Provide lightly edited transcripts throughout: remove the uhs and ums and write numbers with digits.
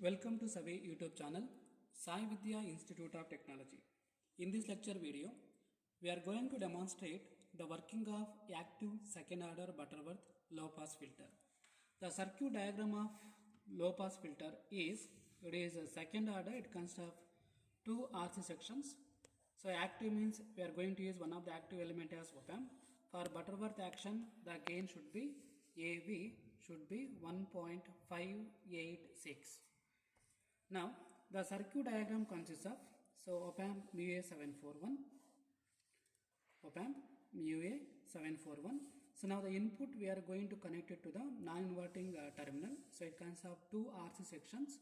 Welcome to Savi YouTube channel, Sai Vidya Institute of Technology. In this lecture video, we are going to demonstrate the working of active second order Butterworth low pass filter. The circuit diagram of low pass filter is, it is a second order, it consists of two RC sections. So active means we are going to use one of the active element as op-amp. For Butterworth action, the gain should be AV should be 1.586. Now the circuit diagram consists of, so op-amp MUA741, op-amp MUA741. So now the input we are going to connect it to the non-inverting terminal. So it consists of two RC sections,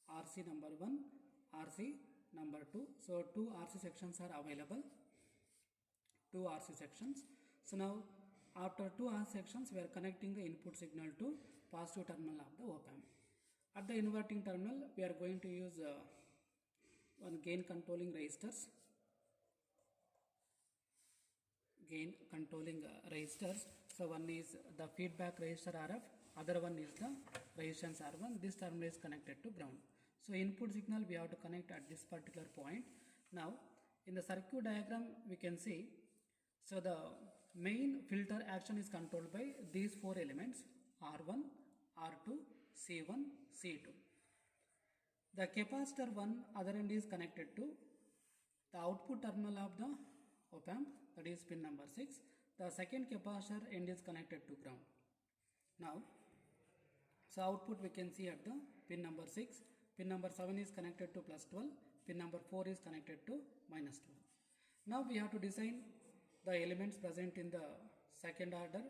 RC number 1, RC number 2. So two RC sections are available, two RC sections. So now after two RC sections we are connecting the input signal to positive terminal of the op-amp. At the inverting terminal we are going to use one gain controlling resistors. So one is the feedback resistor RF, other one is the resistance R1. This terminal is connected to ground. So input signal we have to connect at this particular point. Now in the circuit diagram we can see, so the main filter action is controlled by these four elements R1, R2, C1, C2. The capacitor 1 other end is connected to the output terminal of the op-amp, that is pin number 6. The second capacitor end is connected to ground. Now, so output we can see at the pin number 6. Pin number 7 is connected to plus 12. Pin number 4 is connected to minus 12. Now we have to design the elements present in the second order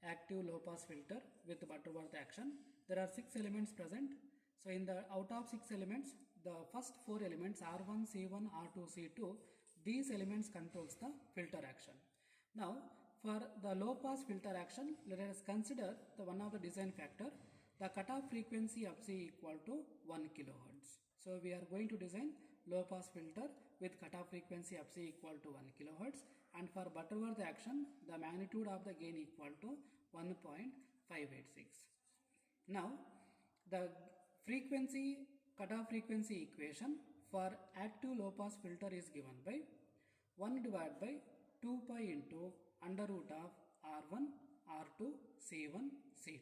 active low pass filter with Butterworth action. There are 6 elements present. So in the out of 6 elements, the first 4 elements R1, C1, R2, C2, these elements controls the filter action. Now for the low pass filter action, let us consider the one of the design factor, the cutoff frequency of C equal to 1 kilohertz. So we are going to design low pass filter with cutoff frequency of C equal to 1 kilohertz, and for Butterworth action the magnitude of the gain equal to 1.586. Now the cutoff frequency equation for active low pass filter is given by 1 divided by 2 pi into under root of R1, R2, C1, C2.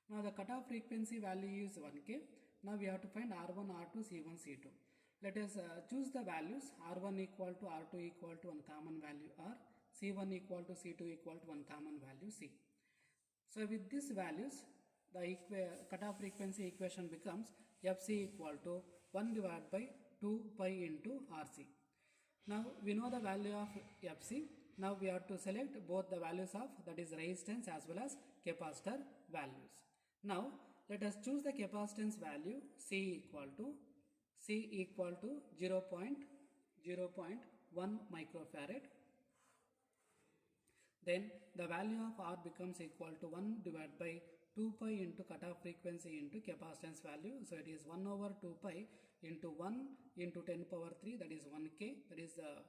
Now the cutoff frequency value is 1K. Now we have to find R1, R2, C1, C2. Let us choose the values. R1 equal to R2 equal to one common value R, C1 equal to C2 equal to one common value C. So with these values, the cutoff frequency equation becomes Fc equal to 1 divided by 2 pi into Rc. Now we know the value of Fc. Now we have to select both the values of, that is resistance as well as capacitor values. Now let us choose the capacitance value C equal to 0.1 microfarad. Then the value of R becomes equal to 1 divided by 2 pi into cutoff frequency into capacitance value. So it is 1 over 2 pi into 1 into 10 power 3, that is 1K, that is the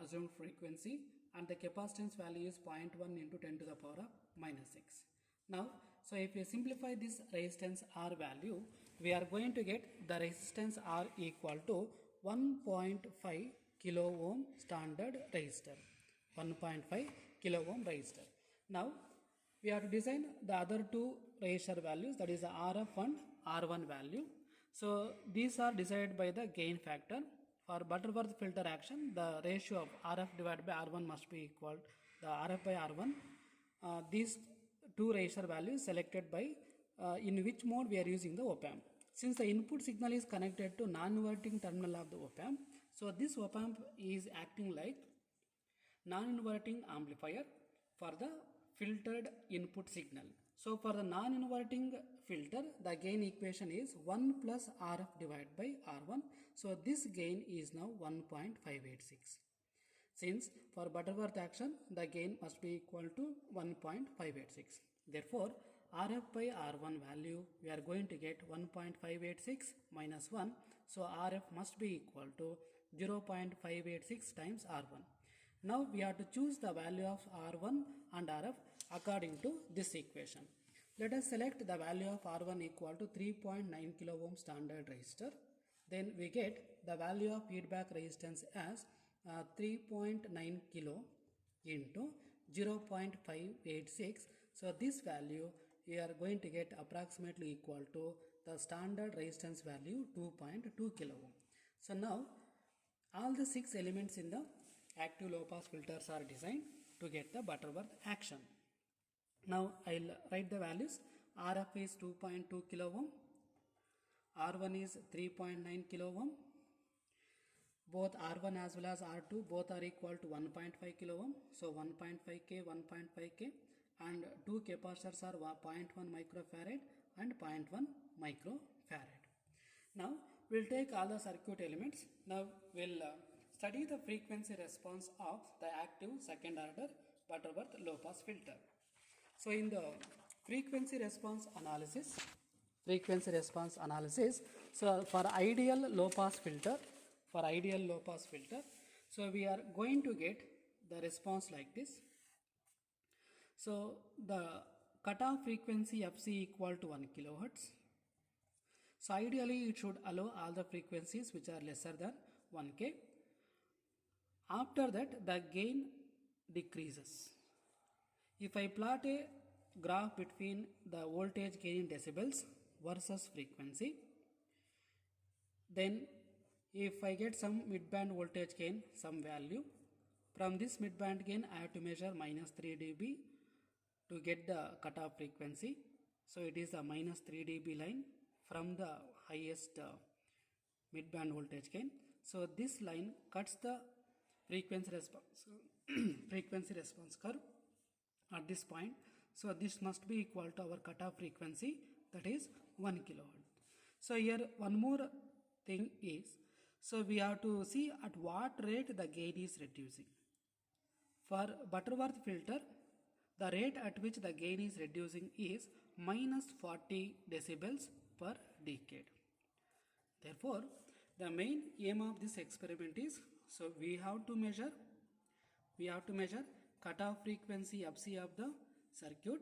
assumed frequency, and the capacitance value is 0.1 into 10 to the power of minus 6. Now, so if we simplify this resistance R value, we are going to get the resistance R equal to 1.5 kilo ohm standard resistor. 1.5 kilo ohm resistor. Now we have to design the other two resistor values, that is the RF and R1 value. So these are decided by the gain factor. For Butterworth filter action, the ratio of RF divided by R1 must be equal to the RF by R1. These two resistor values selected by in which mode we are using the op-amp. Since the input signal is connected to non-inverting terminal of the op-amp, so this op-amp is acting like non-inverting amplifier for the filtered input signal. So for the non-inverting filter, the gain equation is 1 plus RF divided by R1. So this gain is now 1.586. Since for Butterworth action, the gain must be equal to 1.586. Therefore, RF by R1 value, we are going to get 1.586 minus 1. So RF must be equal to 0.586 times R1. Now we have to choose the value of R1 and RF according to this equation. Let us select the value of R1 equal to 3.9 kilo ohm standard resistor. Then we get the value of feedback resistance as 3.9 kilo into 0.586. So this value we are going to get approximately equal to the standard resistance value 2.2 kilo ohm. So now all the 6 elements in the active low pass filters are designed to get the Butterworth action. Now I'll write the values. RF is 2.2 kilo ohm, R1 is 3.9 kilo ohm, both R1 as well as R2 both are equal to 1.5 kilo ohm, so 1.5k, 1.5k, and two capacitors are 0.1 microfarad and 0.1 microfarad. Now we'll take all the circuit elements. Now we'll study the frequency response of the active second order Butterworth low pass filter. So in the frequency response analysis, so for ideal low pass filter, so we are going to get the response like this. So the cutoff frequency fc equal to 1 kilohertz. So ideally it should allow all the frequencies which are lesser than 1k. After that the gain decreases. If I plot a graph between the voltage gain in decibels versus frequency, then if I get some midband voltage gain, some value, from this midband gain I have to measure minus 3 dB to get the cutoff frequency. So it is a minus 3 dB line from the highest midband voltage gain. So this line cuts the frequency response curve at this point. So this must be equal to our cutoff frequency, that is 1 kilohertz. So here one more thing is, so we have to see at what rate the gain is reducing. For Butterworth filter, the rate at which the gain is reducing is minus 40 decibels per decade. Therefore, the main aim of this experiment is, so we have to measure cutoff frequency fc of the circuit,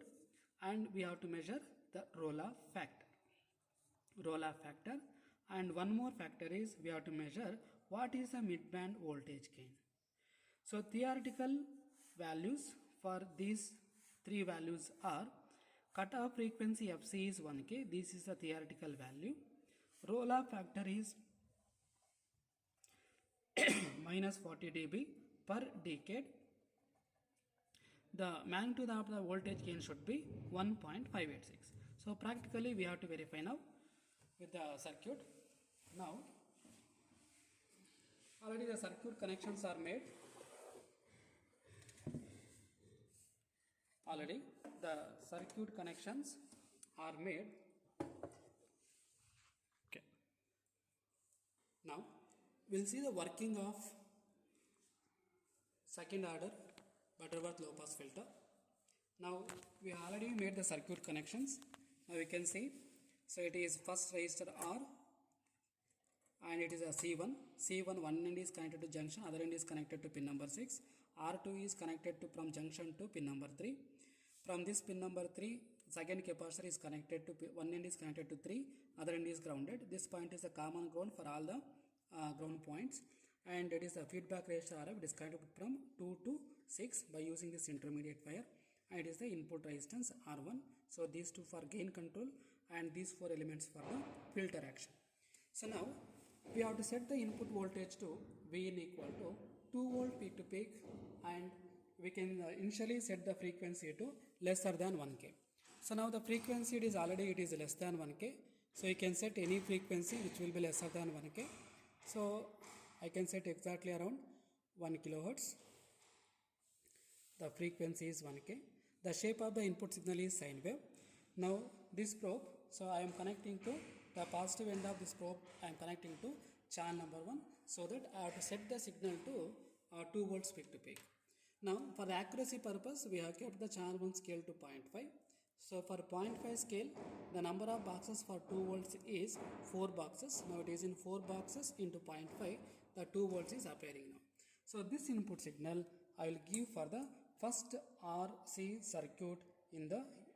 and we have to measure the roll-off factor, and one more factor is we have to measure what is the midband voltage gain. So theoretical values for these three values are: cutoff frequency fc is 1k, this is the theoretical value. Roll-off factor is minus 40 dB per decade. The magnitude of the voltage gain should be 1.586. So practically we have to verify now with the circuit. Now already the circuit connections are made. Okay. Now we'll see the working of second order Butterworth low pass filter. Now we already made the circuit connections. Now we can see, so it is first resistor R and it is a C1. One end is connected to junction, other end is connected to pin number 6. R2 is connected to from junction to pin number 3. From this pin number 3, second capacitor is connected to one end is connected to 3, other end is grounded. This point is a common ground for all the ground points, and it is a feedback resistor RF. It is connected from 2 to 6 by using this intermediate wire, and it is the input resistance R1. So these two for gain control and these 4 elements for the filter action. So now we have to set the input voltage to Vin equal to 2 volt peak to peak, and we can initially set the frequency to lesser than 1k. So now the frequency it is less than 1k. So you can set any frequency which will be lesser than 1k. So I can set exactly around 1 kilohertz. The frequency is 1k. The shape of the input signal is sine wave. Now this probe, so I am connecting to the positive end of this probe, I am connecting to channel number 1, so that I have to set the signal to 2 volts peak to peak. Now for the accuracy purpose, we have kept the channel 1 scale to 0.5. So for 0.5 scale, the number of boxes for 2 volts is 4 boxes. Now it is in 4 boxes into 0.5, the 2 volts is appearing now. So this input signal I will give for the first RC circuit in the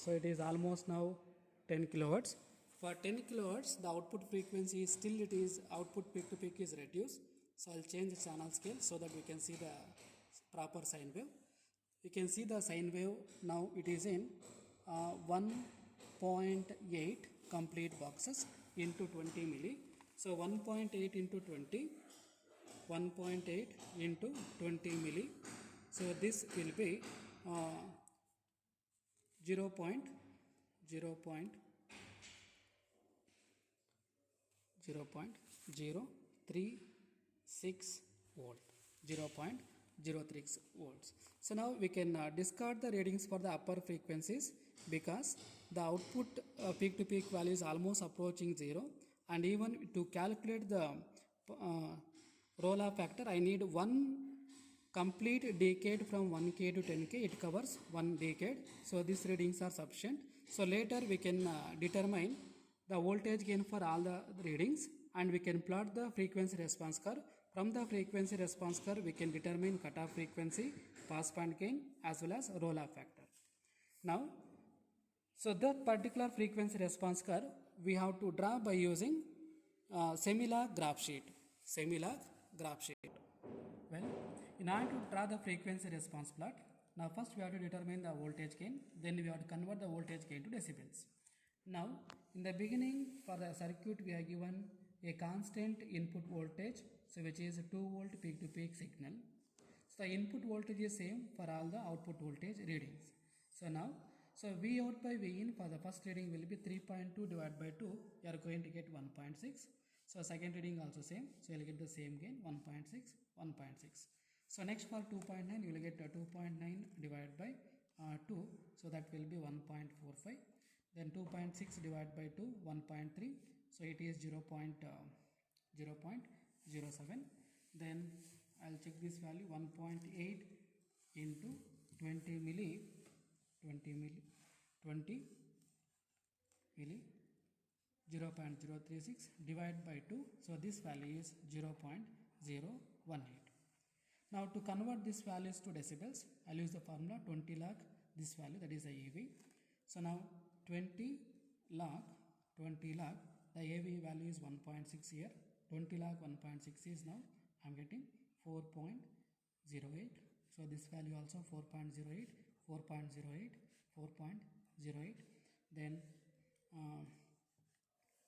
So it is almost now 10 kilohertz. For 10 kilohertz, the output frequency is still it is output peak to peak is reduced. So I'll change the channel scale so that we can see the proper sine wave. You can see the sine wave now it is in 1.8 complete boxes into 20 milli. So 1.8 into 20, 1.8 into 20 milli. So this will be 0.0.0.036 volt, 0.036 volts. So now we can discard the readings for the upper frequencies because the output peak to peak value is almost approaching 0, and even to calculate the roll-off factor I need one complete decade from 1K to 10K. It covers one decade, so these readings are sufficient. So later we can determine the voltage gain for all the readings, and we can plot the frequency response curve. From the frequency response curve we can determine cutoff frequency, pass band gain as well as roll-off factor. Now, so that particular frequency response curve we have to draw by using semi-log graph sheet. Semi-log graph sheet. Well, in order to draw the frequency response plot, now first we have to determine the voltage gain, then we have to convert the voltage gain to decibels. Now, in the beginning for the circuit we are given a constant input voltage, so which is 2 volt peak to peak signal. So the input voltage is same for all the output voltage readings. So now, so V out by V in for the first reading will be 3.2 divided by 2, you are going to get 1.6. So second reading also same, so you will get the same gain 1.6, 1.6. So next for 2.9 you will get 2.9 divided by 2, so that will be 1.45. Then 2.6 divided by 2, 1.3, so it is 0.07. Then I'll check this value, 1.8 into 20 milli 0.036 divided by 2, so this value is 0.018. Now to convert these values to decibels, I'll use the formula 20 log this value, that is the AV. So now 20 log, the AV value is 1.6 here, 20 log 1.6 is now I am getting 4.08. So this value also 4.08, 4.08, 4.08. Then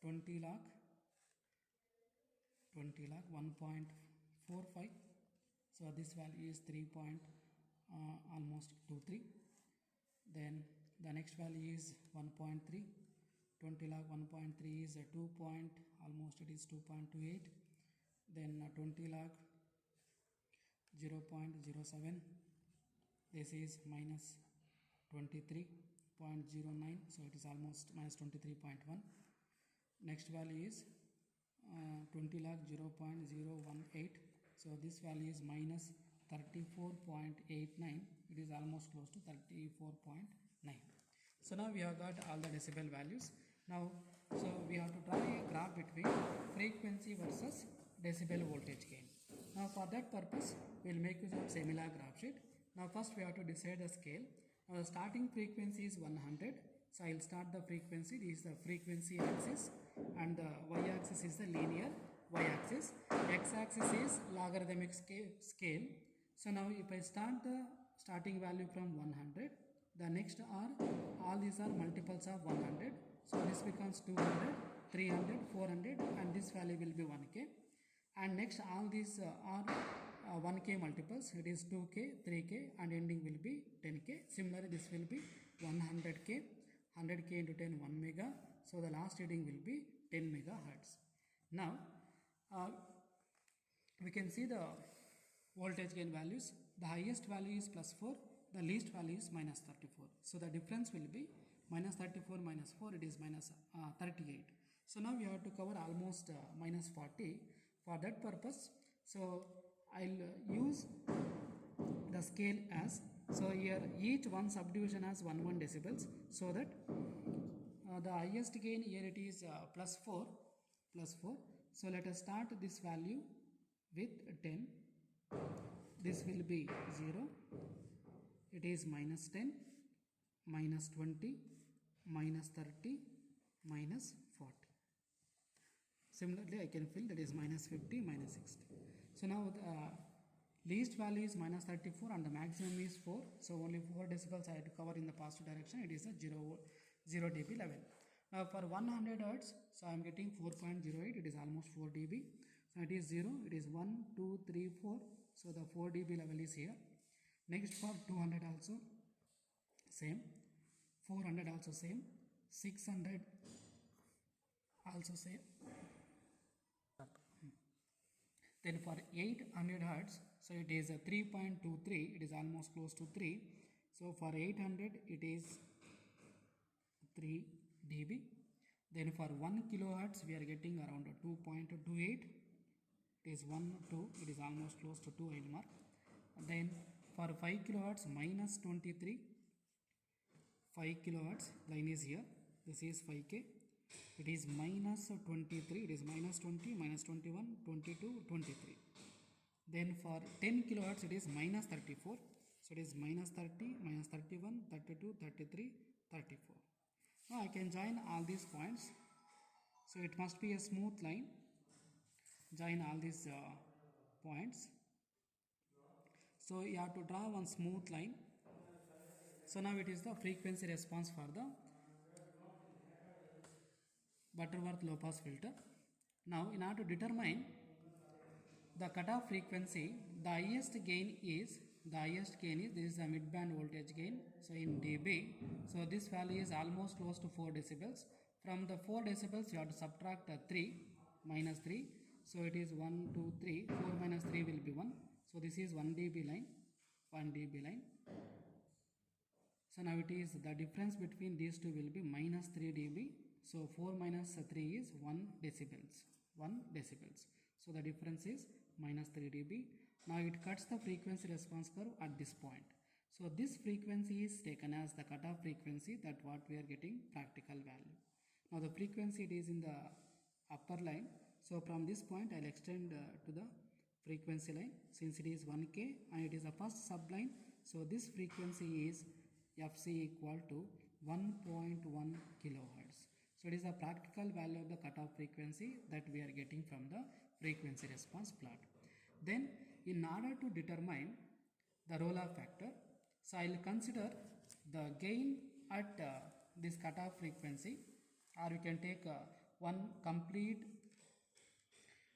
20 log 1.45. So this value is 3. Almost 23. Then the next value is 1.3. 20 log 1.3 is 2. Almost it is 2.28. Then 20 log 0.07. This is minus 23.09. So it is almost minus 23.1. Next value is 20 log 0.018. So this value is minus 34.89. It is almost close to 34.9. So now we have got all the decibel values. Now, so we have to draw a graph between frequency versus decibel voltage gain. Now for that purpose, we will make use of semi-log graph sheet. Now first we have to decide the scale. Now the starting frequency is 100. So I will start the frequency. This is the frequency axis, and the y-axis is the linear y-axis. X-axis is logarithmic scale. So now if I start the starting value from 100, the next are all these are multiples of 100. So this becomes 200, 300, 400, and this value will be 1k. And next all these are 1k multiples. It is 2k, 3k, and ending will be 10k. Similarly, this will be 100k, 100k into 10, 1 mega. So the last reading will be 10 megahertz. Now we can see the voltage gain values. The highest value is plus 4, the least value is minus 34. So the difference will be minus 34 minus 4, it is minus 38. So now we have to cover almost minus 40. For that purpose, so I'll use the scale as, so here each one subdivision has 1 decibels, so that the highest gain here it is plus 4. So let us start this value with 10. This will be 0. It is minus 10, minus 20, minus 30, minus 40. Similarly, I can fill that is minus 50, minus 60. So now the least value is minus 34 and the maximum is 4. So only 4 decibels I have to cover in the positive direction. It is a 0 dB level. Now for 100 Hertz, so I am getting 4.08. It is almost 4 dB. So it is 0. It is 1, 2, 3, 4. So the 4 dB level is here. Next for 200 also same. 400 also same. 600 also same. Then for 800 Hertz, so it is a 3.23, it is almost close to 3. So for 800 it is 3 dB. Then for 1 kilohertz we are getting around 2.28. It is 1, 2, it is almost close to 2 L mark. Then for 5 kilohertz minus 23, 5 kilohertz line is here. This is 5K. It is minus 23, it is minus 20, minus 21, 22, 23. Then for 10 kilohertz it is minus 34. So it is minus 30, minus 31, 32, 33, 34. Now I can join all these points. So it must be a smooth line. Join all these points. So you have to draw one smooth line. So now it is the frequency response for the Butterworth low pass filter. Now in order to determine the cutoff frequency, the highest gain is this is the mid band voltage gain. So in dB, so this value is almost close to 4 decibels. From the 4 decibels you have to subtract 3 minus 3. So it is 1, 2, 3. 4 minus 3 will be 1. So this is 1 dB line. 1 dB line. So now it is the difference between these two will be minus 3 dB. So 4 minus 3 is 1 decibels. 1 decibels. So the difference is minus 3 dB. Now it cuts the frequency response curve at this point. So this frequency is taken as the cutoff frequency, that what we are getting practical value. Now the frequency it is in the upper line. So from this point I will extend to the frequency line, since it is 1K and it is a first subline. So this frequency is Fc equal to 1.1 kilohertz. So it is a practical value of the cutoff frequency that we are getting from the frequency response plot. Then in order to determine the roll-off factor, so I will consider the gain at this cutoff frequency, or we can take one complete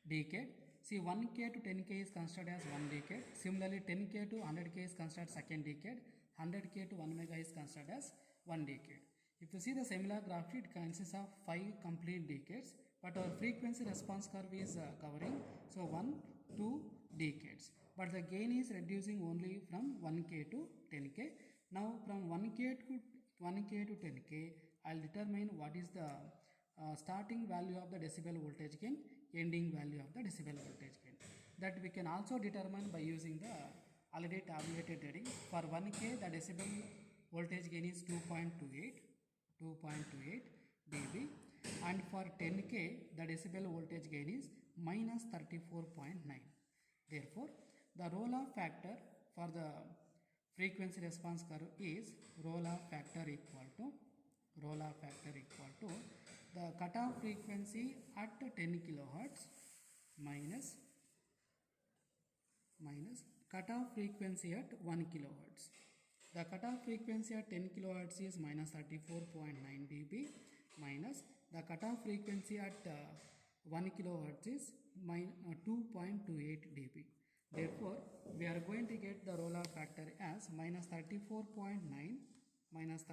decade. See, 1K to 10K is considered as one decade. Similarly, 10K to 100K is considered second decade. 100K to 1 mega is considered as one decade. If you see the similar graph sheet, it consists of 5 complete decades, but our frequency response curve is covering so 1, 2 decades. But the gain is reducing only from 1K to 10K. Now from 1K to 10K, I'll determine what is the starting value of the decibel voltage gain, ending value of the decibel voltage gain. That we can also determine by using the already tabulated reading. For 1K, the decibel voltage gain is 2.28 dB, and for 10K, the decibel voltage gain is minus 34.9. Therefore, the roll-off factor for the frequency response curve is roll-off factor equal to the cutoff frequency at 10 kilohertz minus cutoff frequency at 1 kilohertz. The cutoff frequency at 10 kilohertz is minus 34.9 dB minus the cutoff frequency at 1 kilohertz is 2.28 dB. Therefore, we are going to get the roll-off factor as minus 34.9 minus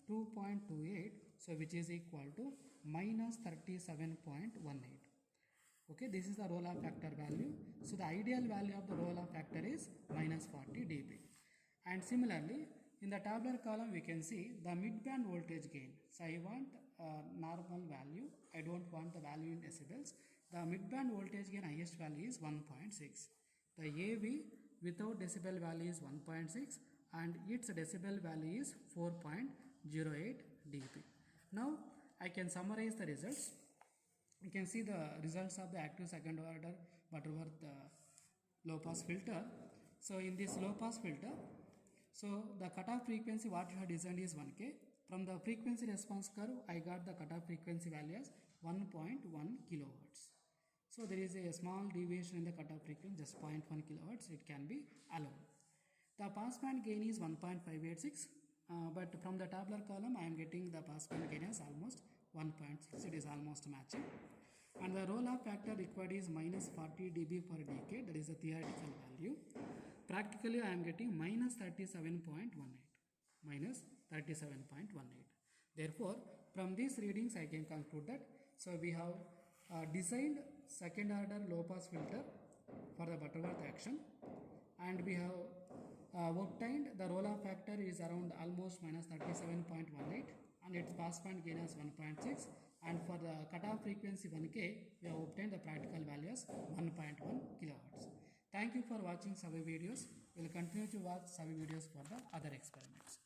2.28, so which is equal to minus 37.18. Okay, this is the roll-off factor value. So the ideal value of the roll-off factor is minus 40 dB. And similarly, in the tabular column we can see the mid-band voltage gain. So I want a normal value. I don't want the value in decibels. The mid-band voltage gain highest value is 1.6. The AV without decibel value is 1.6 and its decibel value is 4.08 dB. Now I can summarize the results. You can see the results of the active second order Butterworth low pass filter. So in this low pass filter, So the cutoff frequency what you have designed is 1K. From the frequency response curve, I got the cutoff frequency value as 1.1 kilohertz. So there is a small deviation in the cutoff frequency, just 0.1 kilohertz, it can be allowed. The passband gain is 1.586, but from the tabular column I am getting the passband gain as almost 1.6, it is almost matching. And the roll-off factor required is minus 40 dB per decade, that is a theoretical value. Practically I am getting minus 37.18, minus 37.18. Therefore, from these readings I can conclude that, so we have designed second order low pass filter for the Butterworth action, and we have obtained the roll-off factor is around almost minus 37.18, and its passband gain is 1.6, and for the cutoff frequency 1K we have obtained the practical value as 1.1 kilohertz. Thank you for watching Survey videos. We will continue to watch survey videos for the other experiments.